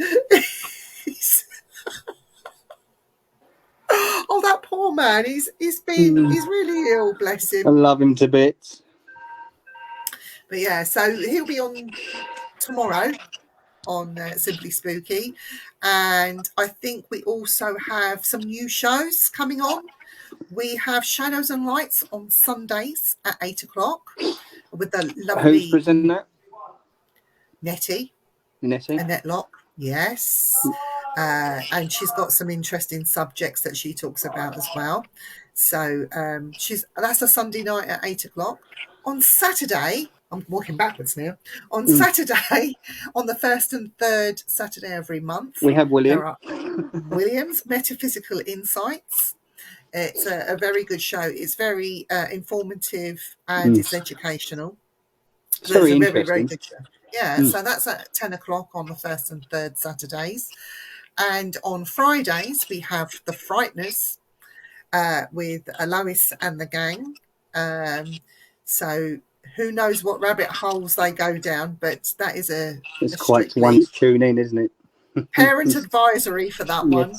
Oh, that poor man. He's really ill, bless him. I love him to bits. But yeah, so he'll be on tomorrow on Simply Spooky, and I think we also have some new shows coming on. We have Shadows and Lights on Sundays at 8:00 with the lovely. Who's presenting that? Nettie. Annette Locke, yes. And she's got some interesting subjects that she talks about as well. So that's a Sunday night at 8:00. On Saturday, I'm walking backwards now. On Saturday, on the first and third Saturday every month, we have William's Metaphysical Insights. It's a very good show. It's very informative and it's educational. It's very interesting. Very good show. Yeah, so that's at 10:00 on the first and third Saturdays. And on Fridays, we have The Frighteners with Lois and the gang. So who knows what rabbit holes they go down, but that is it's quite one to tune in, isn't it? Parent advisory for that one.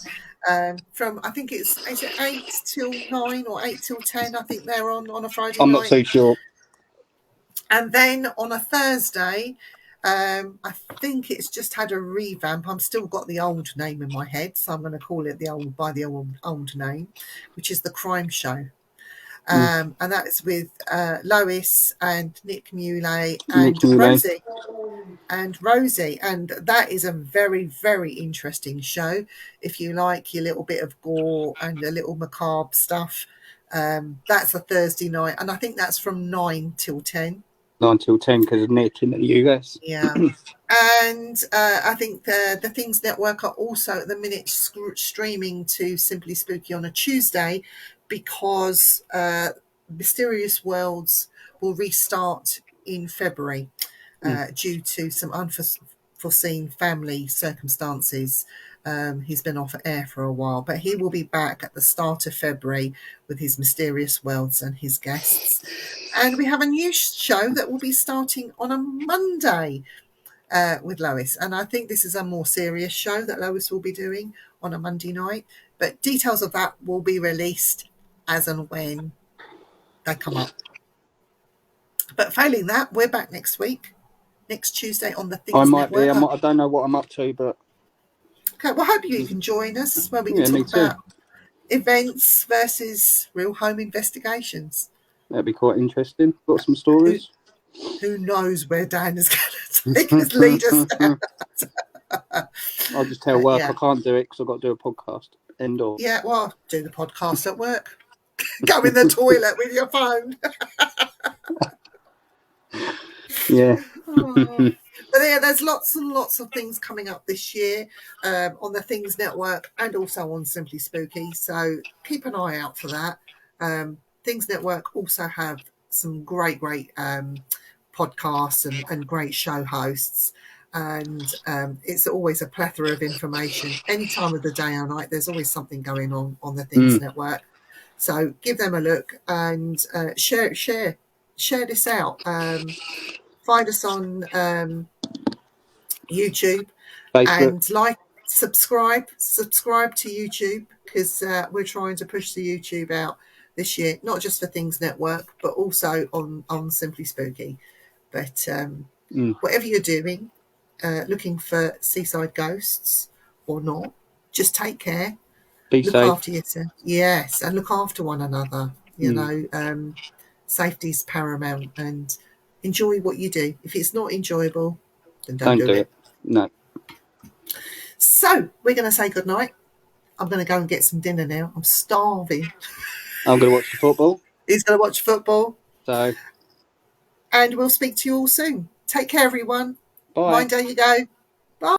From I think is it 8 till 9 or 8 till 10? I think they're on a Friday night. I'm not so sure. And then on a Thursday, I think it's just had a revamp. I've still got the old name in my head, so I'm going to call it by the old name, which is The Crime Show. And that's with Lois and Nick Muley and Rosie. And that is a very, very interesting show. If you like your little bit of gore and a little macabre stuff, that's a Thursday night. And I think that's from 9 till 10. 9 till 10 because of Nick in the US. Yeah. And I think the Things Network are also at the minute streaming to Simply Spooky on a Tuesday, because Mysterious Worlds will restart in February due to some unforeseen family circumstances. He's been off air for a while, but he will be back at the start of February with his Mysterious Worlds and his guests. And we have a new show that will be starting on a Monday. with Lois. And I think this is a more serious show that Lois will be doing on a Monday night. But details of that will be released as and when they come up. But failing that, we're back next week, next Tuesday on the Things I might Network. be. I don't know what I'm up to, but okay. Well, I hope you can join us where we can talk about events versus real home investigations. That'd be quite interesting. Got some stories. Who knows where Dan is going to take us, lead us down. I'll just tell work I can't do it because I've got to do a podcast. End of. Yeah, well, do the podcast at work. Go in the toilet with your phone. Yeah. But yeah, there's lots and lots of things coming up this year on the Things Network and also on Simply Spooky. So keep an eye out for that. Things Network also have some great podcasts and great show hosts. And it's always a plethora of information. Any time of the day or night, there's always something going on the Things Network. So give them a look and share this out. Find us on YouTube, Facebook. And subscribe to YouTube, because we're trying to push the YouTube out this year, not just for Things Network, but also on Simply Spooky. But whatever you're doing, looking for seaside ghosts or not, just take care. Be look safe. After yourself. Yes, and look after one another. You know, safety's paramount, and enjoy what you do. If it's not enjoyable, then don't do it. No. So we're going to say goodnight. I'm going to go and get some dinner now. I'm starving. I'm going to watch the football. He's going to watch football. So. And we'll speak to you all soon. Take care, everyone. Bye. Mind how you go.